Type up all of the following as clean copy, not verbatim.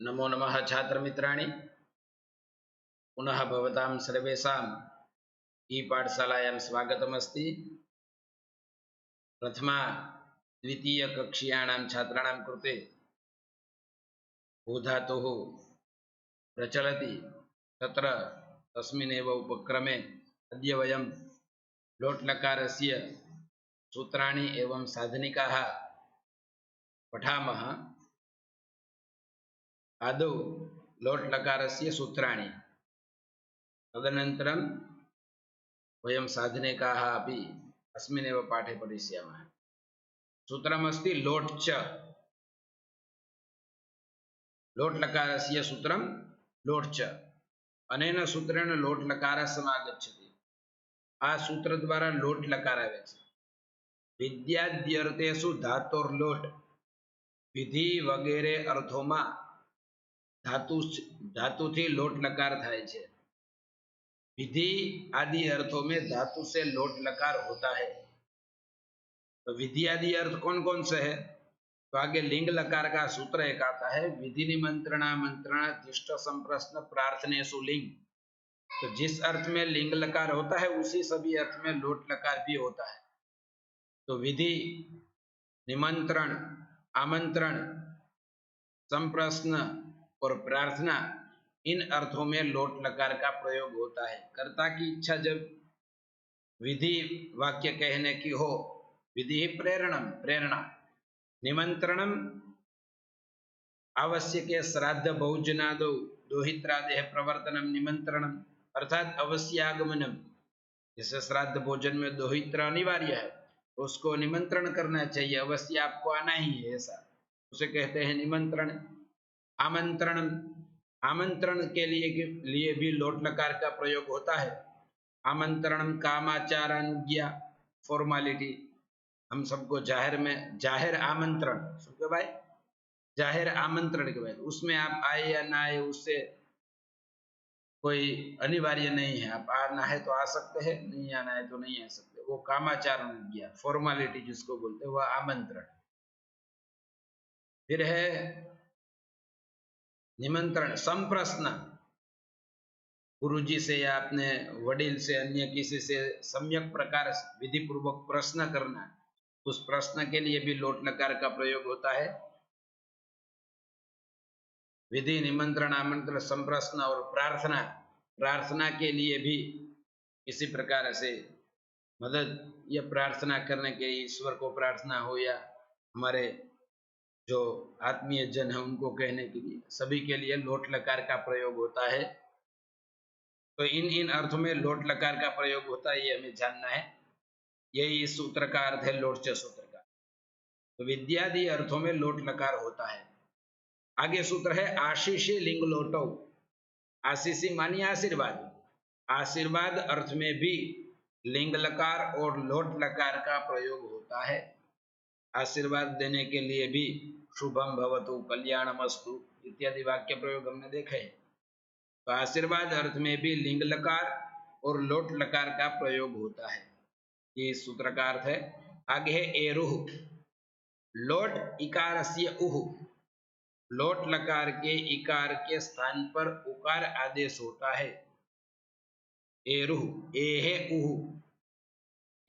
नमो नमः छात्रमित्राणि। पुनः भवतां सर्वेषाम् ई-पाठशालायां स्वागतमस्ति। प्रथमा द्वितीयकक्ष्याणां छात्राणां कृते भूधातुः प्रचलति। तत्र तस्मिन्नेव उपक्रमे अद्य वयं लोट्लकारस्य सूत्राणि एवं साधनिकाः पठामः। आदौ लोट्लकारस्य सूत्राणि, तदनन्तरं वयं साधनिकाः अपि अस्मिन्नेव पाठे पठिष्यामः। सूत्रमस्ति लोट् च। लोट्लकारस्य सूत्रं लोट् च। अनेन सूत्रेण लोट्लकारः समागच्छति। आ सूत्रद्वारा लोट्लकार આવે છે। વિદ્યાદ્યર્થેષુ ધાતોર્લોટ વિધિ વગેરે અર્થોમાં धातुથી लोट लकार થાય છે। विधि आदि अर्थों में धातु से लोट लकार होता है। तो विधि आदि अर्थ कौन कौन से है? तो आगे लिंग लकार का सूत्र एक आता है, विधि निमंत्रणा मंत्रणा दिष्ट संप्रश्न प्रार्थनेषु लिंग। तो जिस अर्थ में लिंग लकार होता है उसी सभी अर्थ में लोट लकार भी होता है। तो विधि, निमंत्रण, आमंत्रण, संप्रश्न और प्रार्थना, इन अर्थों में लोट लकार का प्रयोग होता है। कर्ता की इच्छा जब विधि वाक्य कहने की हो, विधि प्रेरणम, प्रेरणा, निमंत्रणम आवश्यक श्राद्ध भोजनादो दोहित्रादेह प्रवर्तनम निमंत्रणम, अर्थात अवश्यागमनम। जैसे श्राद्ध भोजन में दोहित्र अनिवार्य है, उसको निमंत्रण करना चाहिए, अवश्य आपको आना ही है, ऐसा उसे कहते हैं निमंत्रण। आमंत्रण, आमंत्रण के लिए भी लोट लकार का प्रयोग होता है। आमंत्रणम कामाचार अनुज्ञा, फॉर्मालिटी। हम सबको जाहिर में जाहिर आमंत्रण सुन भाई, जाहिर आमंत्रण के बाद उसमें आप आए या ना आए उससे कोई अनिवार्य नहीं है। आप आना है तो आ सकते हैं, नहीं आना है तो नहीं आ सकते। वो कामाचार अनुज्ञा, फॉर्मालिटी जिसको बोलते हैं, वह आमंत्रण। फिर है निमंत्रण, संप्रश्न। गुरुजी से या अपने वडील से अन्य किसी से सम्यक प्रकार विधि पूर्वक प्रश्न करना, उस प्रश्न के लिए भी लोट लकार का प्रयोग होता है। विधि, निमंत्रण, आमंत्रण, संप्रश्न और प्रार्थना, प्रार्थना के लिए भी इसी प्रकार से मदद या प्रार्थना करने के, ईश्वर को प्रार्थना हो या हमारे जो आत्मीय जन है उनको कहने के लिए, सभी के लिए लोट लकार का प्रयोग होता है। तो इन इन अर्थों में लोट लकार का प्रयोग होता है, ये हमें जानना है। यही इस सूत्र का अर्थ है, लोट च सूत्र का। तो विद्यादि अर्थों में लोट लकार होता है। आगे सूत्र है आशीषी लिंग लोटो। आशीषी मानिए आशीर्वाद। आशीर्वाद अर्थ में भी लिंग लकार और लोट लकार का प्रयोग होता है। आशीर्वाद देने के लिए भी शुभम भवतु, कल्याणमस्तु इत्यादि वाक्य प्रयोग हमने देखे हैं। तो आशीर्वाद अर्थ में भी लिंग लकार और लोट लकार का प्रयोग होता है। ये सूत्र का अर्थ है। आगे है एरुह। लोट इकारस्य उह। लोट लकार के इकार के स्थान पर उकार आदेश होता है। एरुह, एहे उह।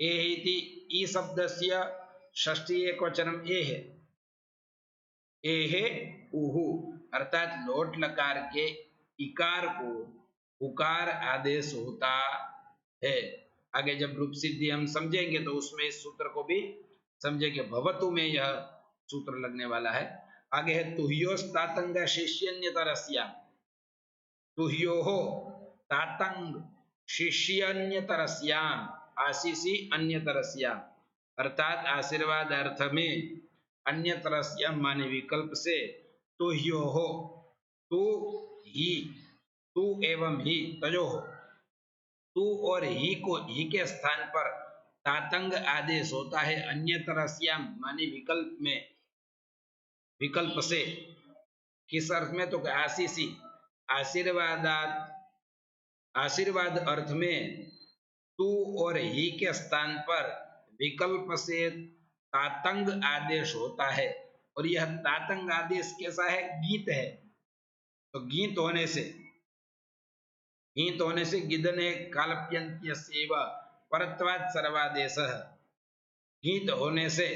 एहिति ई शब्दस्य षष्ठी एकवचनम एहे। एहे उहु, अर्थात लोट लकार के इकार को उकार आदेश होता है। आगे जब रूप सिद्धि हम समझेंगे तो उसमें इस सूत्र को भी समझेंगे। भवतु में यह सूत्र लगने वाला है। आगे है तुह्यो तातंग शिष्यन्यतरस्याम। तुह्यो तातंग शिष्यन्यतरस्याम, आशीषी अन्यतरस्याम, अर्थात आशीर्वाद अर्थ में अन्यतरस्याम माने विकल्प से तुह्यो हो, तू ही, तू एवं ही, तयो हो, तू और ही को ही के स्थान पर तातंग आदेश होता है। अन्यतरस्याम माने विकल्प में, विकल्प से। किस अर्थ में? तो आशीषी, आशीर्वादात, आशीर्वाद अर्थ में तू और ही के स्थान पर विकल्प से तातंग आदेश होता है। और यह तातंग आदेश कैसा है? गीत है। तो गीत होने से गिदने कालप्यन्त्यस्यैव परत्वात् सर्वादेशः, गीत होने से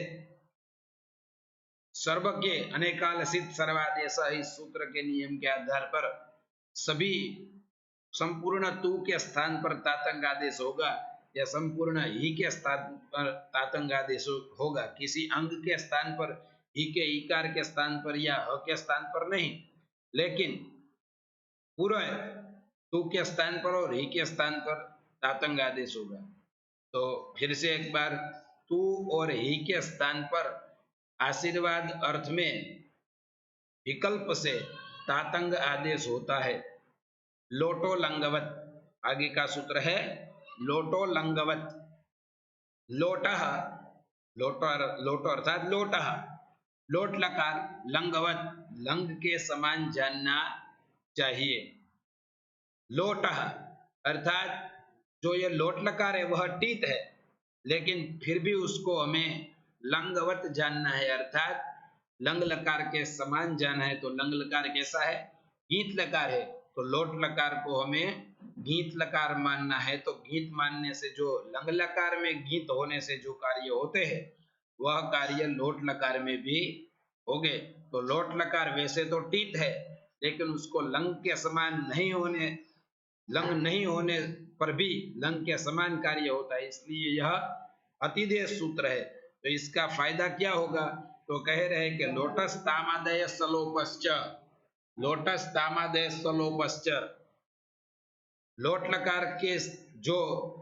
सर्व के अनेकालसित सर्वादेश, इस सूत्र के नियम के आधार पर सभी संपूर्ण तू के स्थान पर तातंग आदेश होगा या संपूर्ण ही के स्थान पर तातंग आदेश होगा, किसी अंग के स्थान पर ही के ईकार के स्थान पर या ह के स्थान पर नहीं, लेकिन पूरा तू के स्थान पर और ही के स्थान पर तातंग आदेश होगा। तो फिर से एक बार, तू और ही के स्थान पर आशीर्वाद अर्थ में विकल्प से तातंग आदेश होता है। लोटो लंगवत, आगे का सूत्र है लोटो लंगवत। लोटः, लोटो अर्थात लोटः, लोट लकार, लंगवत, लंग के समान जानना चाहिए। लोटः अर्थात जो ये लोट लकार है वह टीत है, लेकिन फिर भी उसको हमें लंगवत जानना है, अर्थात लंग लकार के समान जानना है। तो लंग लकार कैसा है? गीत लकार है, तो लोट लकार को हमें गीत लकार मानना है। तो गीत मानने से जो लंग लकार में गीत होने से जो कार्य होते हैं वह कार्य लोट लकार में भी हो गए। तो लोट लकार वैसे तो टीत है, लेकिन उसको लंग के समान नहीं होने, लंग नहीं होने पर भी लंग के समान कार्य होता है, इसलिए यह अतिदेश सूत्र है। तो इसका फायदा क्या होगा? तो कह रहे हैं कि लोटस तामादय सलोपश्च, लोटस तामादय सलोपश्च, लोट लकार के जो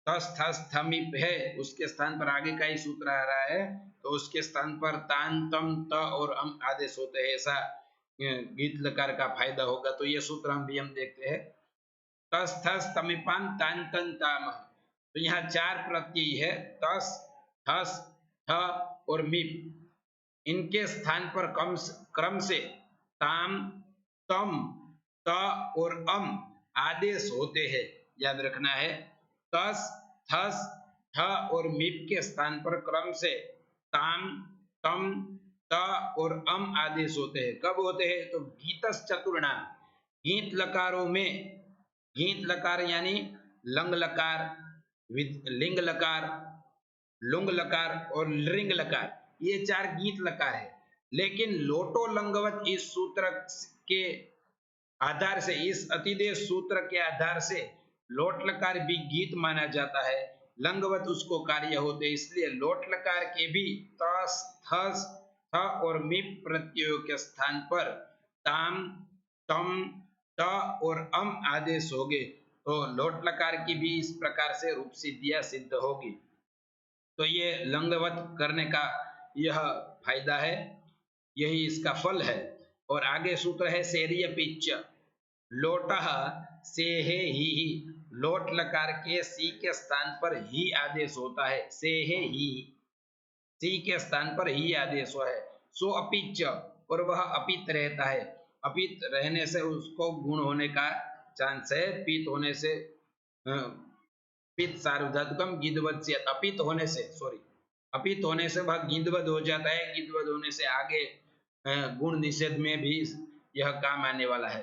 तस थस थमिप है उसके स्थान पर आगे का ही सूत्र आ रहा है, तो उसके स्थान पर तान तम त और अम आदेश होते हैं, ऐसा गीत लकार का फायदा होगा। तो ये सूत्र हम देखते हैं, तस थस तमिपान तान तन ताम। तो यहाँ चार प्रत्यय है, तस थस थ और मिप, इनके स्थान पर क्रम से ताम तम त और अम आदेश होते हैं। याद रखना है, तस थस थ और मिप के स्थान पर क्रम से ताम तम त और अम आदेश होते हैं। कब होते हैं? तो गीतस चतुर्णाम, गीत लकारों में, गीत लकार यानी लंग लकार, लिंग लकार, लुंग लकार और लृंग लकार, ये चार गीत लकार है। लेकिन लोटो लंगवत इस सूत्र के आधार से, इस अतिदेश सूत्र के आधार से लोट लकार भी गीत माना जाता है, लंगवत उसको कार्य होते, इसलिए लोट लकार के भी तस थस थ और मिप प्रत्ययों के स्थान पर ताम तम त और अम आदेश होंगे। तो लोट लकार की भी इस प्रकार से रूप सिद्धियां सिद्ध होगी। तो ये लंगवत करने का यह फायदा है, यही इसका फल है। और आगे सूत्र है सेरिय पिच्च, लोटः से है ही, लोट लकार के सी के स्थान पर ही आदेश होता है, से है ही, सी के स्थान पर ही आदेश है। सो अपिच, और वह अपित रहता है, अपित रहने से उसको गुण होने का चांस है, पित होने से पित सार्वधातुकम गिद्धवद से, अपित होने से, सॉरी, अपित होने से वह गिद्धवद हो जाता है, गिद्धवद होने से आगे गुण निषेध में भी यह काम आने वाला है,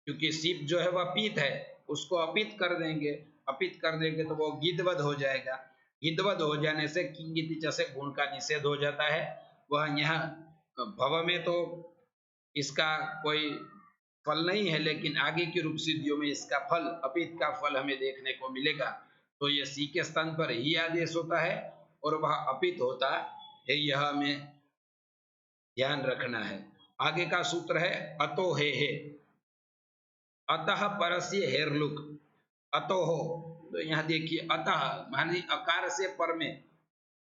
क्योंकि सिप जो है वह पीत है, उसको अपित कर देंगे, अपित कर देंगे तो वो गिद्धवद हो जाएगा, गिद्धवद हो जाने से किंगिति से गुण का निषेध हो जाता है। वह यहाँ भव में तो इसका कोई फल नहीं है, लेकिन आगे की रूप सिद्धियों में इसका फल, अपित का फल हमें देखने को मिलेगा। तो ये सी के स्थान पर ही आदेश होता है और वह अपित होता है, यह हमें ध्यान रखना है। आगे का सूत्र है अतो हे, अतः परस्य हेरलुक, अतो हो, तो यहाँ देखिए अतः मानी अकार से पर में,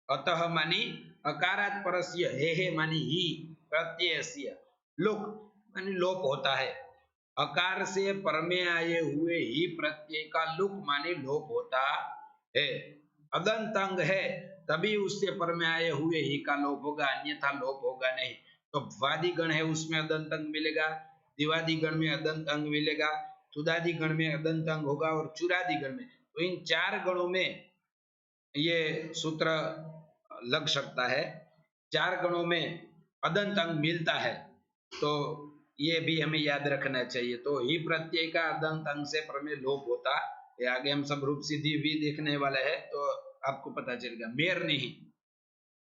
अतः मानी अकारात परस्य, हे मानी ही प्रत्यय, लुक मानी लोप होता है, अकार से पर में आए हुए ही प्रत्यय का लुक माने लोप होता है। अदंत अंग है तभी उससे पर में आए हुए ही का लोप होगा, अन्यथा लोप होगा नहीं। तो वादी गण है उसमें अदंत अंग मिलेगा, दिवादी गण में अदंत अंग मिलेगा, तुदादी गण में अदंत अंग होगा और चुरादी गण में। तो इन चार गणों में ये सूत्र लग सकता है, चार गणों में अदंत अंग मिलता है। तो ये भी हमें याद रखना चाहिए। तो ही प्रत्यय का अदंत अंग से प्रमेय लोप होता, ये आगे हम सब रूप सिद्धि भी देखने वाले हैं, तो आपको पता चलेगा। मेर नहीं,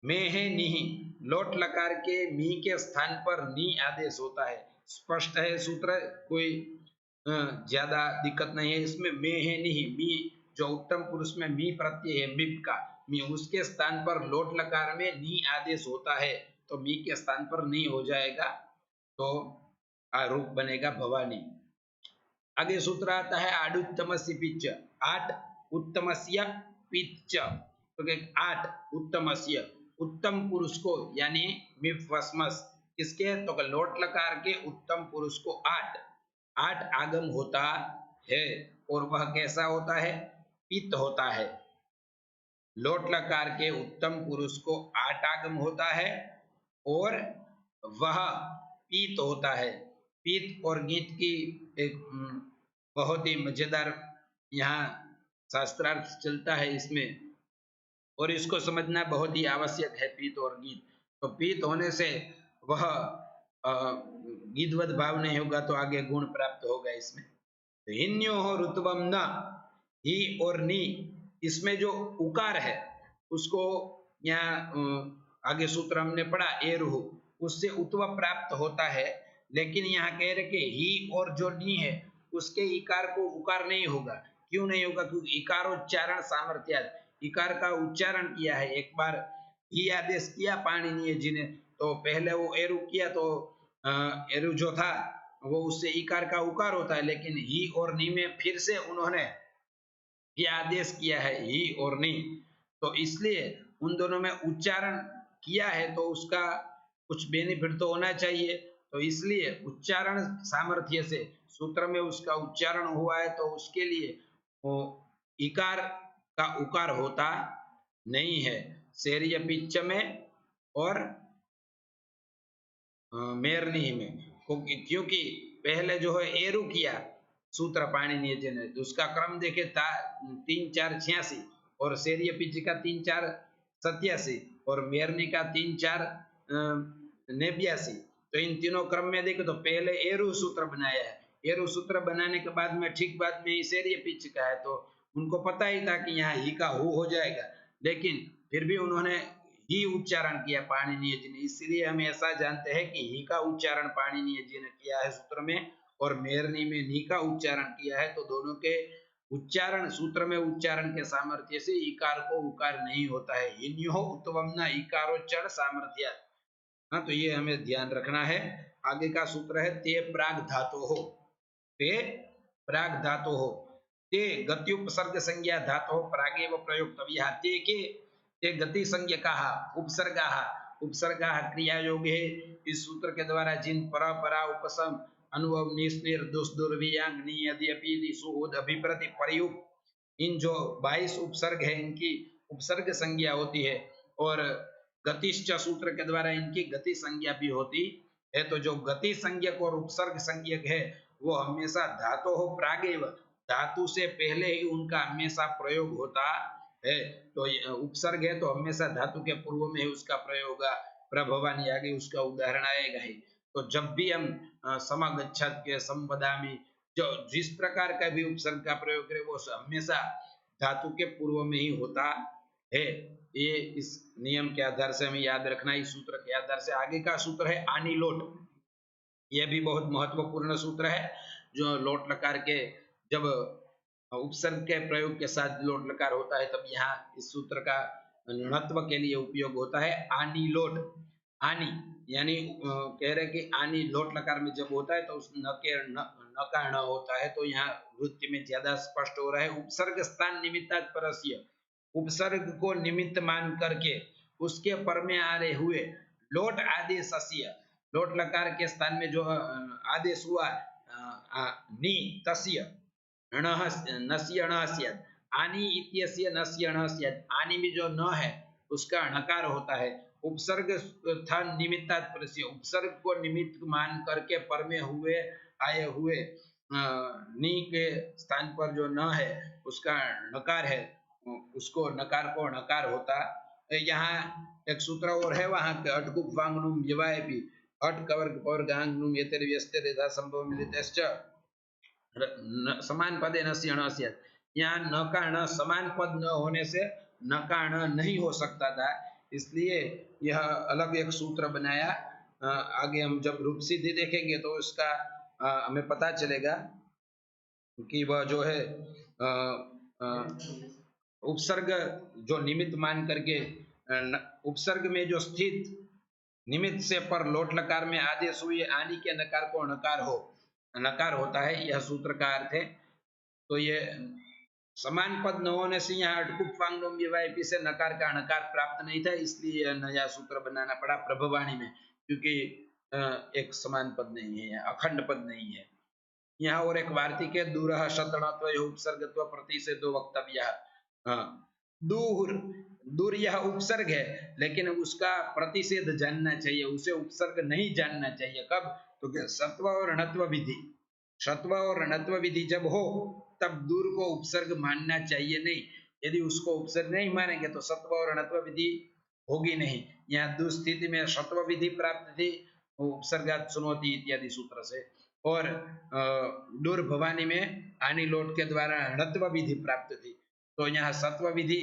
में है निहि, लोट लकार के मी के स्थान पर नी आदेश होता है। स्पष्ट है सूत्र, कोई ज्यादा दिक्कत नहीं है इसमें। में है निहि, मी जो उत्तम पुरुष में मी प्रत्यय है, मिप का मी, उसके स्थान पर लोट लकार में नी आदेश होता है, तो मी के स्थान पर नी हो जाएगा, तो आरूप बनेगा भवानी। आगे सूत्र आता है आडुत्तमस्य पिच, आठ उत्तमस्य पिच, तो आठ उत्तमस्य, उत्तम पुरुष को, यानी मिफस्मस किसके, तो लोट लकार के उत्तम पुरुष को आठ आठ आगम होता है, और वह कैसा होता है, पित होता है। लोट लकार के उत्तम पुरुष को आठ आगम होता है, और वह पीत होता है। पीत और गीत की एक बहुत ही मजेदार यहाँ शास्त्रार्थ चलता है इसमें, और इसको समझना बहुत ही आवश्यक है, पीत और गीत। तो पीत होने से वह गीतवत भाव नहीं होगा, तो आगे गुण प्राप्त होगा इसमें। तो हिन्यो हो रुतवम न, ही और नी, इसमें जो उकार है उसको यहाँ आगे सूत्र हमने पढ़ा एरुहु, उससे उत्व प्राप्त होता है, लेकिन यहाँ कह रहे कि ही और जो नी है उसके इकार को उकार नहीं होगा। क्यों नहीं होगा, क्योंकि इकारोच्चारण सामर्थ्य, इकार का उच्चारण किया है। एक बार ही आदेश किया पाणिनीय जी ने, तो पहले वो एरु किया, तो एरु जो था वो उससे इकार का उकार होता है, लेकिन ही और नी में फिर से उन्होंने ये आदेश किया है, ही और नी, तो इसलिए उन दोनों में उच्चारण किया है, तो उसका कुछ बेनिफिट तो होना चाहिए। तो इसलिए उच्चारण सामर्थ्य से सूत्र में उसका उच्चारण हुआ है, तो उसके लिए वो इकार का उकार होता नहीं है शेरीय पिच्च में और मेरनी में, क्योंकि पहले जो है एरु किया सूत्र पाणिनीय जी ने, तो उसका क्रम देखे था 3 4 86, और शेरीय पिच का 3 4 87, और मेरनी का 3 4 89। तो इन तीनों क्रम में देखे तो पहले एरु सूत्र बनाया है, एरु सूत्र बनाने के बाद में ठीक बाद में शेरीय पिच का है, तो उनको पता ही था कि यहाँ ही का हो जाएगा, लेकिन फिर भी उन्होंने ही उच्चारण किया पाणिनीय जी ने। इसलिए हम ऐसा जानते हैं कि ही का उच्चारण पाणिनीय जी ने किया है सूत्र में, और मेरनी में नी का उच्चारण किया है, तो दोनों के उच्चारण सूत्र में उच्चारण के सामर्थ्य से इकार को उकार नहीं होता है। हिन्यो उत्तमना इकारोच्चारण सामर्थ्य, हाँ, तो ये हमें ध्यान रखना है। आगे का सूत्र है ते प्राग धातो हो, ते प्राग धातो हो, ते गति उपसर्ग संज्ञा धातो प्रागेव प्रयोक्तव्यः, ते के ते गति संज्ञकाः उपसर्गाः, उपसर्गाः क्रिया योग है। इस सूत्र के द्वारा जिन पर परा उपसम अनुभव निस्निर दुष दुर्वियांग नि यद्यपि सुद अभिप्रति प्रयुक्त, इन जो 22 उपसर्ग है इनकी उपसर्ग संज्ञा होती है, और गतिश्च सूत्र के द्वारा इनकी गति संज्ञा भी होती है। तो जो गति संज्ञक और उपसर्ग संज्ञक है वो हमेशा धातु हो प्रागेव, धातु से पहले ही उनका हमेशा प्रयोग होता है। तो उपसर्ग है तो हमेशा धातु के पूर्व में ही उसका प्रयोग होगा। प्रभवानी आगे उसका उदाहरण आएगा ही। तो जब भी हम समगच्छत् के संवदामि, जो जिस प्रकार का भी उपसर्ग का प्रयोग करें वो हमेशा धातु के पूर्व में ही होता है। ये इस नियम के आधार से हमें याद रखना, इस सूत्र के आधार से। आगे का सूत्र है आनी लोट, यह भी बहुत महत्वपूर्ण सूत्र है। जो लोट लकार के जब उपसर्ग के प्रयोग के साथ लोट लकार होता है, तब यहाँ इस सूत्र का णत्व के लिए उपयोग होता है। आनी लोट, आनी यानी कह रहे कि आनी लोट लकार में जब होता है तो उस न के न का ण होता है, तो यहाँ वृत्ति में ज्यादा स्पष्ट हो रहा है। उपसर्ग स्थान निमित्तात् परस्य, उपसर्ग को निमित्त मान करके उसके पर में आ रहे हुए लोट आदेश अस्य, लोट लकार के स्थान में जो आदेश हुआ नि तस्य नस्य णस्यत्, आनी इत्यस्य नस्य णस्यत्, आनी में जो न है उसका णकार होता है। उपसर्ग था निमित्तात् परस्य, उपसर्ग को निमित्त मान करके पर में हुए आए हुए नी के स्थान पर जो न है उसका नकार है, उसको नकार को णकार होता। यहाँ एक सूत्र और है वहां के अटकुप वांगनुम विवाय भी, अट कवर्ग पवर्ग आंग नुम येतेर व्यस्तेर यथा संभव मिलितश्च समान पदे नस्य णस्य। यहाँ न का न समान पद न होने से न का न नहीं हो सकता था, इसलिए यह अलग एक सूत्र बनाया। आगे हम जब रूप सिद्धि देखेंगे तो उसका हमें पता चलेगा कि वह जो है उपसर्ग जो निमित्त मान करके उपसर्ग में जो स्थित निमित्त से पर लोट लकार में आदेश हुई आनी के नकार को नकार हो, नकार होता है, यह सूत्र का अर्थ है। तो ये समान पद न होने से यहाँ अटकुप फांगनोम विवाहिपी से नकार का अणकार प्राप्त नहीं था, इसलिए यह नया सूत्र बनाना पड़ा प्रभवाणी में, क्योंकि एक समान पद नहीं है, अखंड पद नहीं है। यहाँ और एक वार्तिक है, दूरः शतणत्व उपसर्गत्व प्रति से दो वक्तव्य। दूर, दूर यह उपसर्ग है, लेकिन उसका प्रतिषेध जानना चाहिए, उसे उपसर्ग नहीं जानना चाहिए। कब? तो सत्व और णत्व विधि, सत्व और णत्व विधि जब हो तब दूर को उपसर्ग मानना चाहिए नहीं। यदि उसको उपसर्ग नहीं मानेंगे तो सत्व और णत्व विधि होगी नहीं। यहाँ दुस्थिति में सत्व विधि प्राप्त थी, उपसर्गात सुनोती इत्यादि सूत्र से, और दूर भवानी में आनी लोट के द्वारा णत्व विधि प्राप्त थी। तो यहाँ सत्व विधि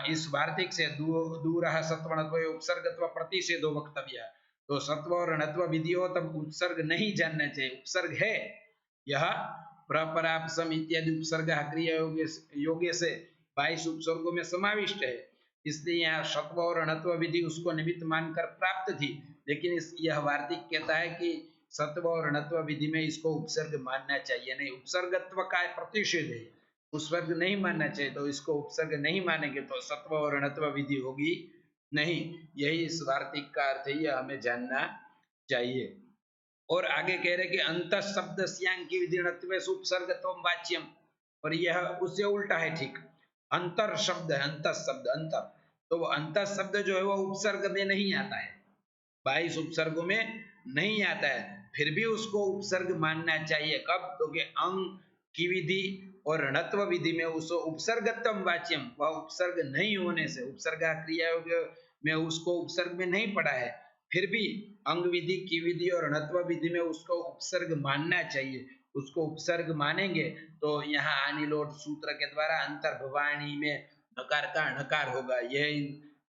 इस वार्तिक से दूरः सत्वणत्व उपसर्गत्व प्रतिषेधो वक्तव्य। तो सत्व और णत्व विधि हो तब उपसर्ग नहीं जानना चाहिए। उपसर्ग है यह प्रपरापसम इत्यादि उपसर्ग क्रिया योग्य से 22 उपसर्गों में समाविष्ट है, इसलिए यहाँ सत्व और णत्व विधि उसको निमित्त मानकर प्राप्त थी। लेकिन यह वार्तिक कहता है कि सत्व और णत्व विधि में इसको उपसर्ग मानना चाहिए नहीं, उपसर्गत्व का प्रतिषेध है, उपसर्ग नहीं मानना चाहिए। तो इसको उपसर्ग नहीं मानेंगे तो सत्व और णत्व विधि होगी नहीं। यही इस वार्तिक का अर्थ है, यह हमें जानना चाहिए। और आगे कह रहे कि अंत शब्द की विधि उपसर्गत्वम वाच्यम, और यह उससे उल्टा है, ठीक। अंतर शब्द है, अंत शब्द, अंतर, तो वो अंत शब्द जो है वो उपसर्ग में नहीं आता है, 22 उपसर्गों में नहीं आता है, फिर भी उसको उपसर्ग मानना चाहिए। कब? तो कि अंग की विधि और णत्व विधि में उस उपसर्गत्वम वाच्यम, वह उपसर्ग नहीं होने से, उपसर्ग क्रिया में उसको उपसर्ग में नहीं पड़ा है, फिर भी अंग विधि की विधि और णत्व विधि में उसको उपसर्ग मानना चाहिए। उसको उपसर्ग मानेंगे तो यहाँ आनी लोट सूत्र के द्वारा अंतर्भवाणी में नकार का णकार होगा। यह इन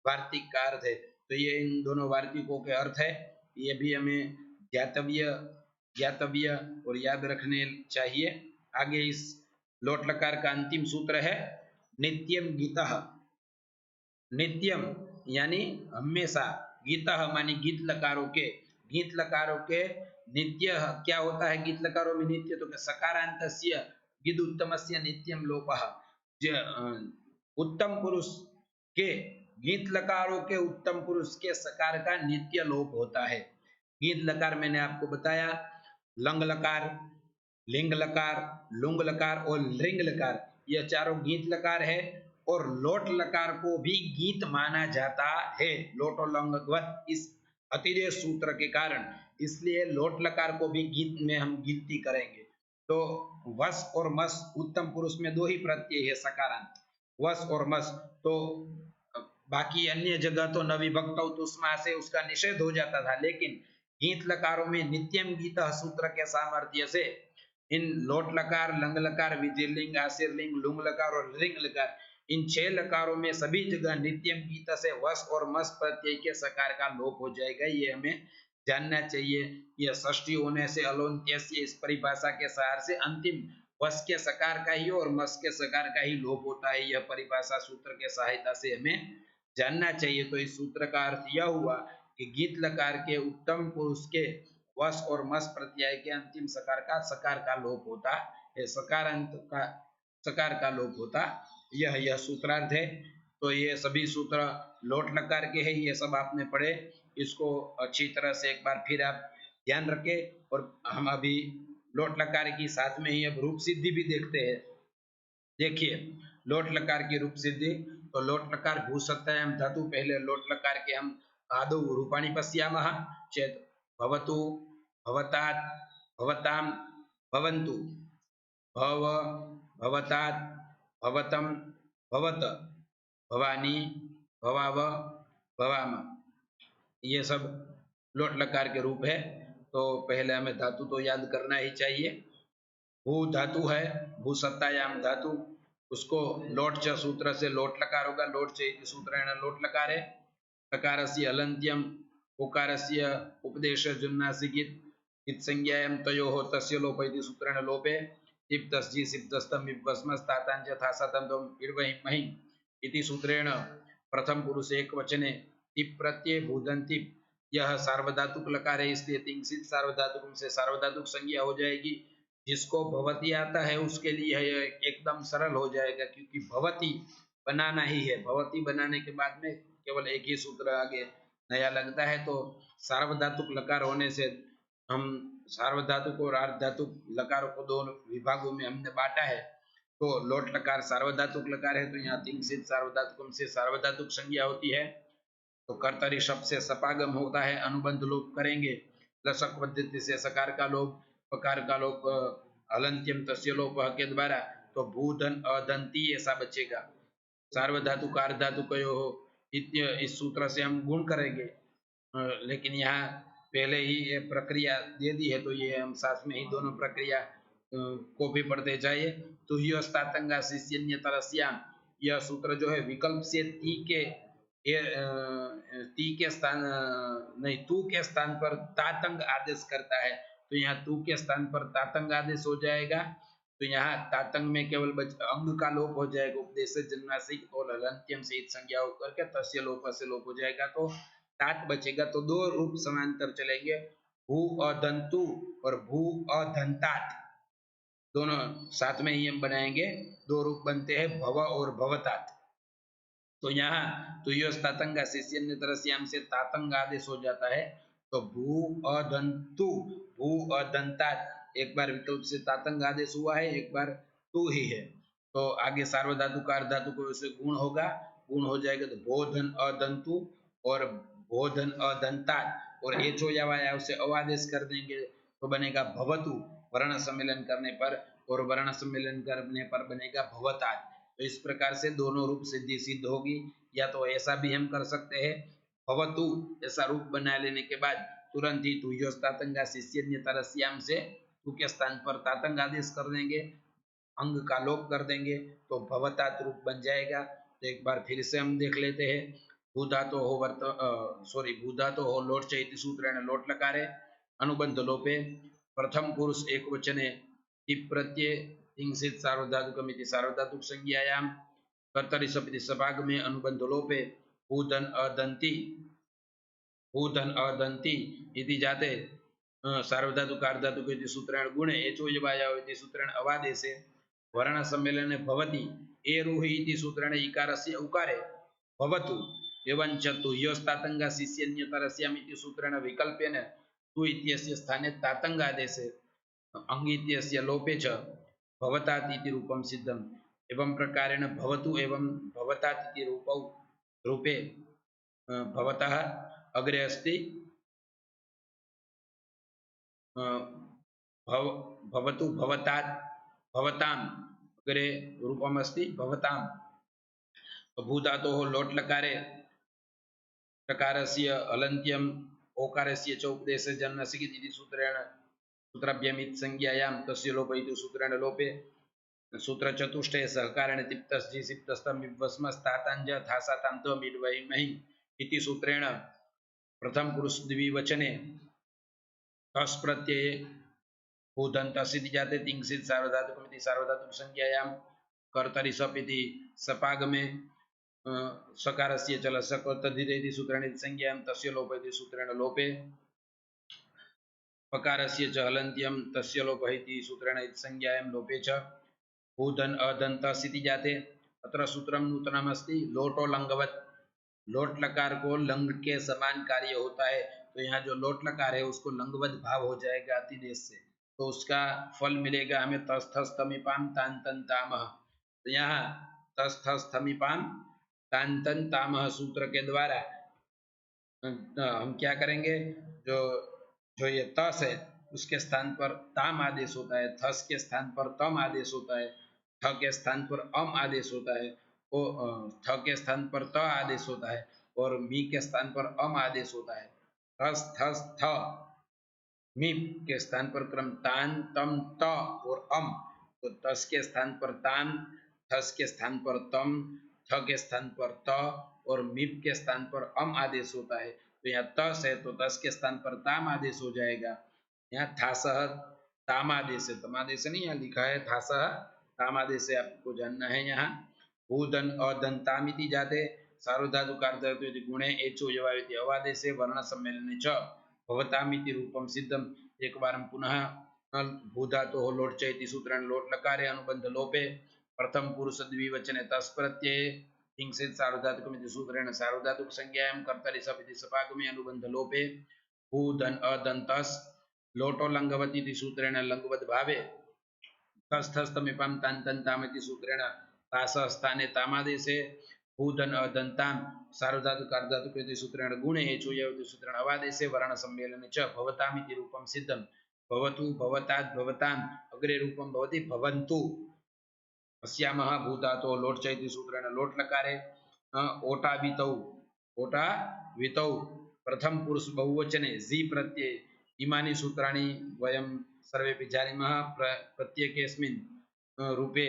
वार्तिक का अर्थ है। तो ये इन दोनों वार्तिकों के अर्थ है, ये भी हमें ज्ञातव्य और याद रखने चाहिए। आगे इस लोट लकार का अंतिम सूत्र है नित्यम गीतः। नित्यम यानी हमेशा, गीतः मानी गीत लकारों के, गीत लकारों के नित्य क्या होता है? गीत लकारों में नित्य तो सकारांतस्य गिद उत्तमस्य नित्यम लोपः, उत्तम पुरुष के, गीत लकारों के उत्तम पुरुष के सकार का नित्य लोप होता है। गीत लकार मैंने आपको बताया, लंग लकार, लिंग लकार, लुंग लकार और लिंग लकार, यह चारों गीत लकार है। और लोट लकार को भी गीत माना जाता है, लोट और लंगवत, इस अतिदेश सूत्र के कारण, इसलिए लोट लकार को भी गीत में हम गिनती करेंगे। तो वस और मस, उत्तम पुरुष में दो ही प्रत्यय है सकारांत, वस और मस। तो बाकी अन्य जगह तो नविभक्त उत्तुस्मा से उसका निषेध हो जाता था, लेकिन गीत लकारों में नित्यम गीत सूत्र के सामर्थ्य से इन लोट लकार, लंग लकार, विधिलिंग, आशीर्लिंग, लुंग लकार और लिंग लकार, इन 6 लकारों में सभी जगह नित्यम गीत से वस और मस प्रत्यय के सकार का लोप हो जाएगा। ये हमें जानना चाहिए। यह षष्ठी होने से अलोन्त्य से इस परिभाषा के सहारे से अंतिम वस के सकार का ही और मस के सकार का ही लोप होता है। यह परिभाषा सूत्र के सहायता से हमें जानना चाहिए। तो इस सूत्र का अर्थ यह हुआ कि गीत लकार के उत्तम पुरुष के वस और मस प्रत्यय के अंतिम सकार का लोप होता है, सकार का लोप होता, यह सूत्रार्थ है। तो ये सभी सूत्र लोट लकार के हैं, ये सब आपने पढ़े, इसको अच्छी तरह से एक बार फिर आप ध्यान रखें। और हम अभी लोट लकार की साथ में ही अब रूप सिद्धि भी देखते हैं। देखिए लोट लकार की रूप सिद्धि, तो लोट लकार भूसत्तायाम धातु, पहले लोट लकार के हम आदौ रूपाणि पश्यामः चेत भवतु, भवतात्, भवतां, भवन्तु, भव, भवतात्, भवतं, भवत, भवानी, भवाव, भवाम, ये सब लोट लकार के रूप है। तो पहले हमें धातु तो याद करना ही चाहिए। भू धातु है, भू सत्तायाम धातु, उसको लोट च सूत्र से लोट लकार होगा, लोट च इति सूत्रेण लोट लकार है। लकारस्य हलन्त्यम उकारस्य उपदेश जुन्नासिकित इत संज्ञायाम तयोः तस्य लोप इति सूत्रेण लोपे तिप्तस्जि सिप्तस्तम विभस्मस्तातांच थासातम तम इर्वहिमहि इति सूत्रेण प्रथम पुरुष एक वचने तिप प्रत्यय भूदंति, यह सार्वधातुक लकार है इसलिए तिंसित सार्वधातुक से सार्वधातुक संज्ञा हो जाएगी। जिसको भवती आता है उसके लिए यह एकदम सरल हो जाएगा, क्योंकि भवती बनाना ही है। भवती बनाने के बाद में केवल एक ही सूत्र आगे नया लगता है। तो सार्वधातुक लकार होने से हम सार्वधातुक और अर्धधातुक लकारों को दोनों विभागों में हमने बांटा है। तो लोट लकार सार्वधातुक लकार है, तो यहाँ तिंसित सार्वधातुक से सार्वधातुक संज्ञा होती है। तो कर्तरी शब्द से सपागम होता है, अनुबंध लोप करेंगे। लसक पद्धति से सकार का लोप, पकार का लोप हलंत्यम तस्य लोप के द्वारा, तो भूधन अदंती ऐसा बचेगा। सार्वधातुक अर्धधातुक हो, इस सूत्र से हम गुण करेंगे। लेकिन यहाँ पहले ही ये प्रक्रिया दे दी है, तो ये हम साथ में ही दोनों प्रक्रिया को भी पढ़ते जाइए। तो हिस्तातंगा शिष्य तरस्याम, यह सूत्र जो है विकल्प से ती के स्थान नहीं तू के स्थान पर तातंग आदेश करता है। तो यहाँ तू के स्थान पर तातंग आदेश हो जाएगा। तो यहाँ तातंग में केवल अंग का लोप हो जाएगा, उपदेश जन्मासिक और हलंत्यम से संज्ञा होकर के तस्य लोप से लोप हो जाएगा, तो तात बचेगा। तो दो रूप समांतर चलेंगे, भू अदंतु और भू अदंतात, दोनों साथ में ही हम बनाएंगे। दो रूप बनते हैं भव और भवतात। तो यहाँ तुयो तातंगा शिष्य तरस्याम से तातंग आदेश हो जाता है। तो भू अदंतु भू अदंतात, एक बार विकल्प से तातंग आदेश हुआ है, एक बार तू ही है। तो आगे सार्वधातु का अर्धातु को उसे गुण होगा, गुण हो जाएगा तो बोधन अदंतु और बोधन अदंतात, और एचो या उसे अवादेश कर देंगे तो बनेगा भवतु, वर्ण सम्मेलन करने पर, और वर्ण सम्मेलन करने पर बनेगा भवतात। तो इस प्रकार से दोनों रूप सिद्धि सिद्ध होगी। या तो ऐसा भी हम कर सकते हैं, भवतु ऐसा रूप बना लेने के बाद तुरंत ही तुयो तातंगा शिष्य तरस्याम से तू के स्थान पर तातंग आदेश कर देंगे, अंग का लोप कर देंगे, तो भवतात रूप बन जाएगा। तो एक बार फिर से हम देख लेते हैं। भूधातो हो भूधातो हो लोट चैति सूत्रेण लोट लकारे अनुबंध लोपे प्रथम पुरुष एक वचने टिप प्रत्यय तिंसित सार्वधातुकमिति सार्वधातुक संज्ञायाम कर्तरि सपिति सभाग में अनुबंध लोपे भूधन अदंती इति जाते सार्वधातुक अर्धातुक इति सूत्रेण गुणे एचो यवाया इति सूत्रेण अवादेशे वर्ण सम्मेलने भवति एरुहि इति सूत्रेण इकारस्य उकारे भवतु एवं च तु योस्तातंगा शिष्यन्यतरस्याम इति सूत्रेण विकल्पेन तु इत्यस्य स्थाने तातंगादेशे अंग इत्यस्य लोपे च भवतात इति रूपं सिद्धम्। एवं प्रकारेण भवतु एवं भवतात इति रूपे भवतः अग्रे अस्ति भवतु भवतात भवताम अग्रे रूपम अस्ति भवताम। भूधातोः लोट लकारे प्रकारस्य हलन्त्यम ओकारस्य च उपदेशे जन्मसिकित इति सूत्रेण सूत्राभ्यमित संज्ञायां तस्य लोप इति सूत्रेण लोपे सूत्र चतुष्टय सहकारेण तिप्तस्जि सिप्तस्तम विभस्मस्तातांज थासातां त्वम् इड्वैमहि इति सूत्रेण प्रथम पुरुष द्विवचने तस् प्रत्यये भूदन्तस् इति जाते तिंसित सार्वधातुकमिति सार्वधातुक संज्ञायां कर्तरि सप् इति सपागमे सकारस्य च लसक तद्धिते सूत्रेण संज्ञायां तस्य लोप इति सूत्रेण लोपे पकारस्य च हलन्त्यं तस्य लोप इति सूत्रेण संज्ञायां लोपे च भूधन अदन्तस् इति जाते। अत्र सूत्रम नूतनम अस्ति लोटो लंगवत, लोट लकार को लंग के समान कार्य होता है। तो यहाँ जो लोट लकार है उसको लंगवत भाव हो जाएगा अतिदेश से, तो उसका फल मिलेगा हमें तस्थस्थमिपाम तांतन तामह। तो यहाँ तस्थस्थमिपाम तांतन तामह सूत्र के द्वारा हम क्या करेंगे, जो जो ये तस है उसके स्थान पर ताम आदेश होता है, थस के स्थान पर तम आदेश होता है, थ के स्थान पर अम आदेश होता है, थ के स्थान पर त आदेश होता है, और मी के स्थान पर अम आदेश होता है। थस थस थ, मीप के स्थान पर क्रम तान तम त और अम, तो तस के स्थान पर तान, थस के स्थान पर तम, थ के स्थान पर त और मीप के स्थान पर अम आदेश होता है। तो यहाँ तस है तो तस के स्थान पर ताम आदेश हो जाएगा। यहाँ थासह ताम आदेश है, तम आदेश नहीं, यहाँ लिखा है थासह ताम आदेश है, आपको जानना है। यहाँ भूधन अदंतामिति जाते सार्वधातुकार्धधातु यदि गुणे एचो यवाविति अवादेशे वर्ण सम्मेलने च भवतामिति रूपम सिद्धम। एक बार हम पुनः भूधातोः लोट चैति सूत्रेण लोट लकारे अनुबंध लोपे प्रथम पुरुष द्विवचने तस् प्रत्यये हिंसित सार्वधातुकमिति सूत्रेण सार्वधातुक संज्ञायां कर्तरि सपिति सपागमे अनुबंध लोपे भूधन अदंतस् लोटो लंगवति इति सूत्रेण लंगवद भावे तस्थस्तमिपां तान्तन्तामिति सूत्रेण तासः स्थाने तामादेशे भूधन अदन्तां सार्वधातुकार्धधातुक सूत्रेण गुणे एचो यवति सूत्रेण अवादेशे वर्ण सम्मेलने च भवतामिति रूपं सिद्धं। भवतु भवतात् भवताम् अग्रे रूपं भवति भवन्तु। अस्यामः भूधातो लोट चैति सूत्रेण लोट लकारे ओटावितौ ओटावितौ प्रथम पुरुष बहुवचने जी प्रत्यये इमानि सूत्राणि वयं सर्वेपि जानीमः। प्रत्येकस्मिन् रूपे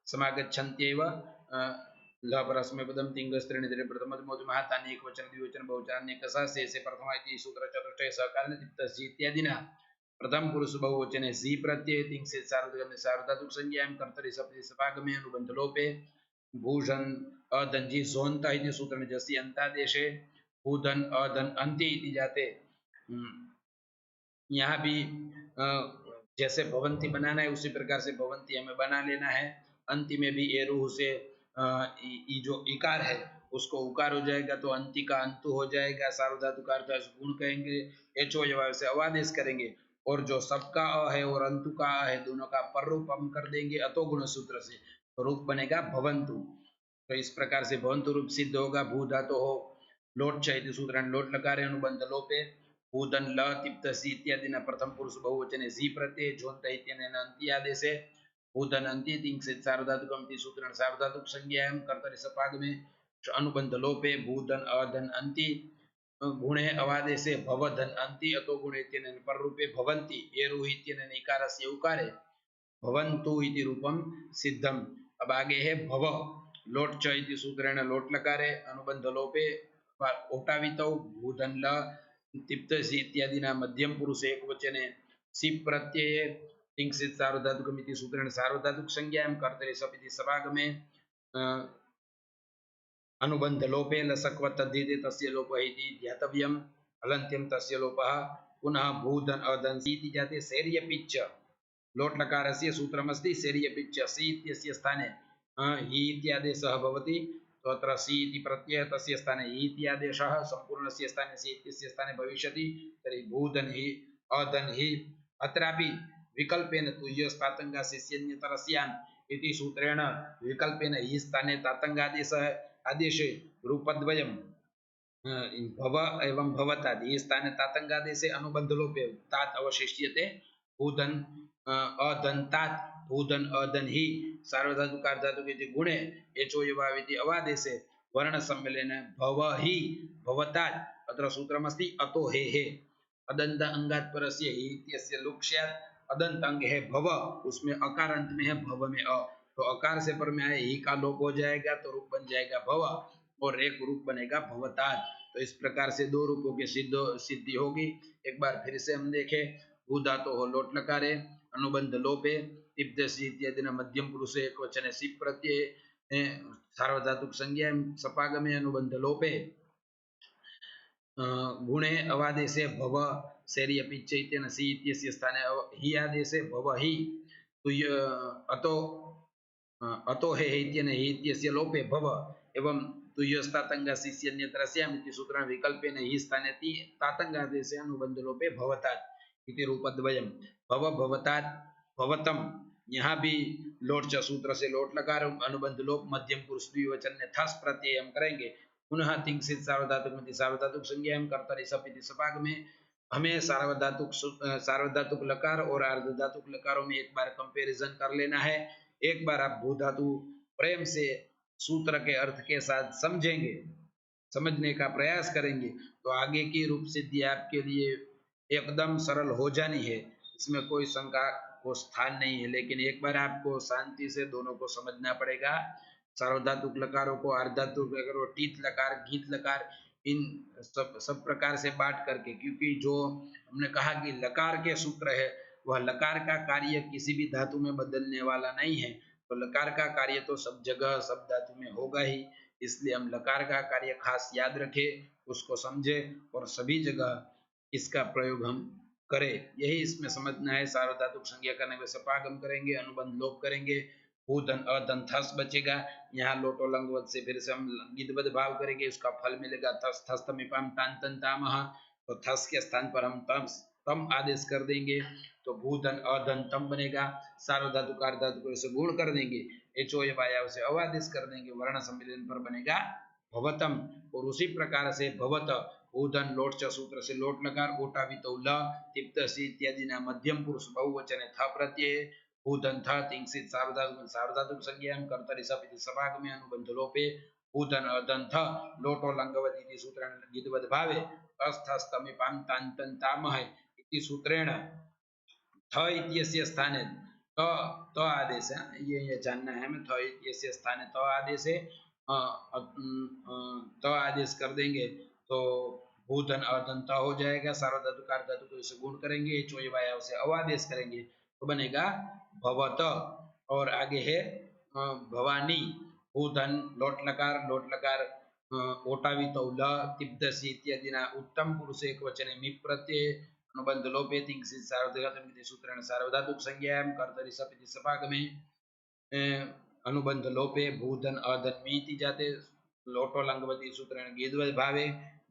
समागच्छन्त्येव। लपरस्मैपदं तिङ्गस्त्रीणि त्रीणि प्रथममध्यमः तानि एकवचन द्विवचन बहुवचनान्यकसः शेषे प्रथमा इति सूत्र चतुष्टये सहकारेण तिप्तस्य इत्यादिना प्रथम पुरुष बहुवचने सी प्रत्यय तिंगसे सार्वधातुक संज्ञायां कर्तरि सपदि सपागमे अनुबंध लोपे भूषण अदंजी जोन्ता इति सूत्रेण जसि अंतादेशे भूधन अधन अंति इति जाते। यहाँ भी जैसे भवंती बनाना है उसी प्रकार से भवंती हमें बना लेना है। अंति में भी एरूह से जो इकार है उसको उकार हो जाएगा तो अंति का अंतु हो जाएगा। सार्वधातुक अर्थ गुण कहेंगे, एचो यवा से अवादेश करेंगे और जो सबका अ है और अंतु का अ है दोनों का पररूप हम कर देंगे अतो गुण सूत्र से, तो रूप बनेगा भवंतु। तो इस प्रकार से भवंतु रूप सिद्ध होगा। भू धातु हो लोट चैति सूत्र लोट लकारे अनुबंध लोपे भूधन ल तिप्त सी इत्यादि न प्रथम पुरुष बहुवचने जी प्रत्यय झोंत इत्यनेन अंति आदेशे भूधन अंति तिंगसित सार्वधातुकम इति सूत्रेण सार्वधातुक संज्ञायां कर्तरि सपागमे अनुबंध लोपे भूधन अधन अंति गुणे अवादेशे भवधन अंति अतो गुणे इत्यनेन पररूपे भवन्ति एरुः इत्यनेन इकारस्य उकारे भवन्तु इति रूपं सिद्धम्। अब आगे है भव लोट च इति सूत्रेण लोट लकारे अनुबंध लोपे ओटावितौ भूधन ल तिप्त सी इत्यादि ना मध्यम पुरुष एकवचने सि प्रत्यये तिंगसित सार्वधातुकमिति सूत्रेण सार्वधातुक संज्ञायां कर्तरि सपिति सपागमे अनुबंध लोपे लसक्व तद्धिते तस्य लोपः इति ध्यातव्यम्। हलन्त्यं तस्य लोपः। पुनः भूधन अधन सी इति जाते सेर्य पिच्च लोट लकारस्य सूत्रमस्ति सेर्य पिच्च सी इत्यस्य स्थाने हि इत्यादेशः भवति। तो अत्र सी इति प्रत्ययः तस्य स्थाने हि इत्यादेशः सम्पूर्णस्य स्थाने सी इत्यस्य स्थाने भविष्यति। तर्हि भूधन हि अधन हि अत्रापि विकल्पेन तुय्यस्तातङ्गा शिष्यन्यतरस्याम् इति सूत्रेण विकल्पेन हि स्थाने तातङ्गादेशः आदेशे रूपद्वयं भव एवं भवतात् हि स्थाने तातङ्गादेशे अनुबंध लोपे तात अवशिष्यते भूधन अदन्तात् भूधन अदन हि सार्वधातुकार्धधातुके इति गुणे एचो यवाविति अवादेशे वर्ण सम्मेलने भव हि भवतात् अत्र सूत्रमस्ति अतो हे अदन्त अंगात् परस्य हि इत्यस्य लुक्ष्यात् अदंत अंग है भव, उसमें अकार अंत में है भव में अ, तो अकार से पर में आए ही का लोप हो जाएगा तो रूप बन जाएगा भव और एक रूप बनेगा भवतात्। तो इस प्रकार से दो रूपों की सिद्धि होगी। एक बार फिर से हम देखें भू धातु हो लोट लकारे अनुबंध लोपे तिप्तसी इत्यादि मध्यम पुरुष एक वचने सि प्रत्यय सार्वधातुक संज्ञा सपागमे अनुबंध लोपे गुणे अवादेशे भव सेर्य पिच्च इत्यनेन सी इत्यस्य स्थाने हि आदेशे भव हि अतो अतो हे इत्यनेन हि इत्यस्य लोपे भव एवं तुय्यस्तातङ्गा शिष्यन्यतरस्याम् इति सूत्रेण विकल्पेन हि स्थाने ति तातङ्गादेशे अनुबंध लोपे भवतात् इति रूपद्वयम्। भव भवतात् भवतम्, यहाँ भी लोट च सूत्र से लोट लकार अनुबंध लोप मध्यम पुरुष द्विवचन ने थस प्रत्यय हम करेंगे। पुनः तिंगसित सार्वधातुक सार्वधातुक संज्ञा कर्तरि सपिति सपाग में हमें सार्वधातुक लकार और अर्धधातुक लकारों में एक बार कंपैरिजन कर लेना है। एक बार आप भू धातु प्रेम से सूत्र के अर्थ के साथ समझेंगे समझने का प्रयास करेंगे तो आगे की रूप सिद्धि आपके लिए एकदम सरल हो जानी है, इसमें कोई शंका को स्थान नहीं है। लेकिन एक बार आपको शांति से दोनों को समझना पड़ेगा, सार्वधातुक लकारों को, अर्धातुक लकारों, टीत लकार, गीत लकार, इन सब प्रकार से बांट करके, क्योंकि जो हमने कहा कि लकार के सूत्र है वह लकार का कार्य किसी भी धातु में बदलने वाला नहीं है, तो लकार का कार्य तो सब जगह सब धातु में होगा ही, इसलिए हम लकार का कार्य खास याद रखें, उसको समझे और सभी जगह इसका प्रयोग हम करें, यही इसमें समझना है। सार्वधातुक संज्ञा करने में सपागम करेंगे, अनुबंध लोप करेंगे, भूधन अधन थस बचेगा, यहाँ लोटो लंगवत से फिर से हम गिदबद भाव करेंगे, उसका फल मिलेगा थस थस तमिपाम तांतन तामह, तो थस के स्थान पर हम तम आदेश कर देंगे तो भूधन अधन तम बनेगा। सार्वधातु कार्धातु को इसे गुण कर देंगे, एचो वाया से अवादेश कर देंगे, वर्ण सम्मिलन पर बनेगा भवतम। और उसी प्रकार से भवत भूधन लोट च सूत्र से लोट लकार, ओटावितो ल तिप्त सी इत्यादि ना मध्यम पुरुष बहुवचन थ प्रत्यय, भूधन थ तिंसित सार्वधातुक संज्ञा कर्तरि सपिति सभागमे अनुबंध लोपे, भूधन अधन थ लोटो लंगवती सूत्र गिदवद भावे अस्थस्तमिपां तांतन तामह इति सूत्रेण थ इत्यस्य स्थाने त आदेश है, ये जानना है हमें, थ इत्यस्य स्थाने त आदेश है, त आदेश कर देंगे तो भूधन अधन त हो जाएगा। सार्वधातु कार्धातु को इसे गुण करेंगे, चोय वाया उसे अवादेश करेंगे तो बनेगा भवत। और आगे है भवानी, भूधन लोट लकार ओटावितो ल तिब्दसी इत्यादि ना उत्तम पुरुष एक वचने मि प्रत्यय, अनुबंध लोपे तिंसित सार्वधातुक सूत्रेण सार्वधातुक संज्ञायां कर्तरि सपिति सपागमे अनुबंध लोपे भूधन अधन मीति जाते, लोटो लंगवती सूत्रेण गेद्वद भावे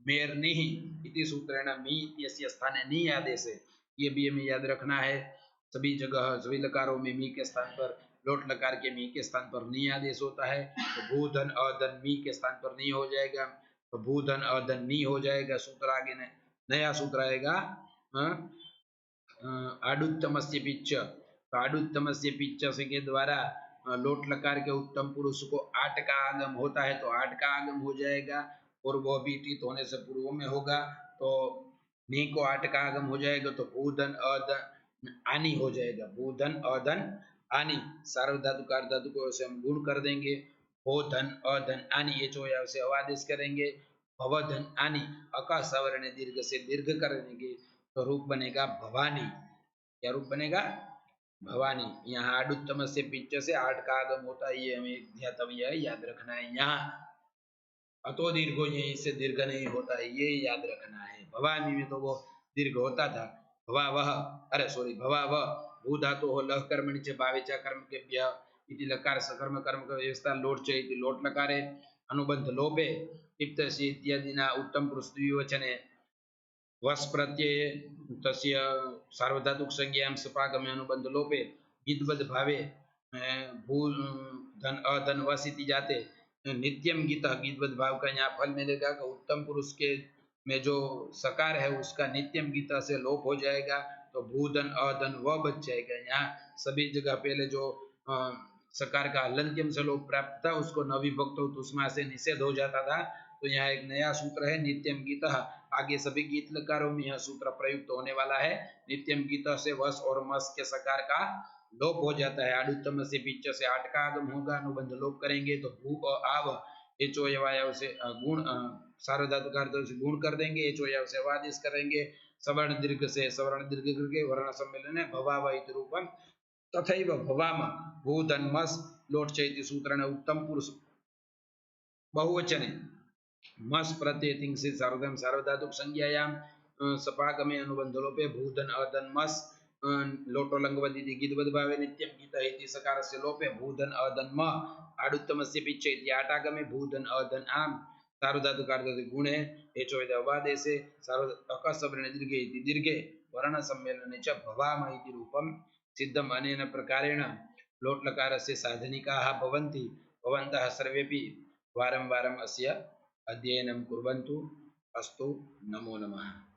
मेरनिहि इति सूत्रेण मी इत्यस्य स्थाने नी आदेश है, ये भी हमें याद रखना है। सभी जगह सभी लकारों में मी के स्थान पर, लोट लकार के मी के स्थान पर नी आदेश होता है, तो भूधन अधन मी के स्थान पर नी हो जाएगा, तो भूधन अधन नी हो जाएगा। सूत्र आगे नया सूत्र आएगा आडुत्तमस्य पिच्च, तो आडुत्तमस्य पिच्च से के द्वारा लोट लकार के उत्तम पुरुष को आठ का आगम होता है, तो आठ का आगम हो जाएगा, और वह भी टीत होने से पूर्व में होगा, तो नी को आठ का आगम हो जाएगा, तो भूधन अधन आनी हो जाएगा, भूधन अधन आनी। सार्वधातु कार्धातु को ऐसे हम गुण कर देंगे, भूधन अधन आनी, ये चोया से अवादेश करेंगे, भवधन आनी, अका सवर्ण दीर्घ से दीर्घ कर देंगे, तो रूप बनेगा भवानी। क्या रूप बनेगा? भवानी। यहाँ आडुत्तम से पिच्च से आठ का आगम होता है, ये हमें ध्यातव्य है, याद रखना है। यहाँ अतो दीर्घो यहीं से दीर्घ नहीं होता है, ये याद रखना है। भवानी में तो वो दीर्घ होता था, भवावह, अरे सॉरी भवावह, भू धातु हो लह कर्मणि च भावेचा कर्म के भ्य इति लकार सकर्म कर्म का व्यवस्था लोट च इति लोट लकारे, अनुबंध लोपे तिप्त सी इत्यादि ना उत्तम पुरुष द्विवचने वस प्रत्यय तस्य सार्वधातुक संज्ञां सपागमे अनुबंध लोपे गीतबद्ध भावे भू धन अधन वस इति जाते नित्यम गीत, गीतबद्ध भाव का यहाँ फल मिलेगा कि उत्तम पुरुष के में जो सकार है उसका नित्यम गीता से लोप हो जाएगा, तो भूधन अधन व बच जाएगा। यहाँ सभी जगह पहले जो सकार का हलंत्यम से लोप प्राप्त था उसको नविभक्त तुष्मा से निषेध हो जाता था, तो यहाँ एक नया सूत्र है नित्यम गीत। आगे सभी गीत लकारों में यह सूत्र प्रयुक्त होने वाला है, नित्यम गीत से वस और मस के सकार का लोप हो जाता है। आडुत्तम से बीच से आठ का आगम होगा, अनुबंध लोप करेंगे तो भू आव एचो यवायव से गुण सार्वधातुक अर्थ से गुण कर देंगे, एचो यव से वादिश करेंगे, सवर्ण दीर्घ से सवर्ण दीर्घ करके वर्ण सम्मेलन है भवाव इति रूपम तथैव भवाम भूधन्मस लोट चैति सूत्रेण उत्तम पुरुष बहुवचने मस प्रत्यय तिंसित सार्वधर्म सार्वधातुक संज्ञायाम सपागमे अनुबंध लोपे भूधन अधन मस लोटो लंगवदी गीतबद्ध भावे नित्यम गीत इति सकारस्य लोपे भूधन अधन म आडुत्तमस्य पिच्च इति आटागमे भूधन अधन आम सार्वधातुक अर्धधातुक गुणे हेचो इति अवादेशे अकसवर्ण दीर्घे इति दीर्घे वर्ण सम्मेलने च भवाम इति रूपम सिद्धम अनेन प्रकारेण लोट लकारस्य साधनिकाः भवन्ति, भवन्तः सर्वेपि वारं वारम् अस्य अध्ययनं कुर्वन्तु। अस्तु, नमो नमः।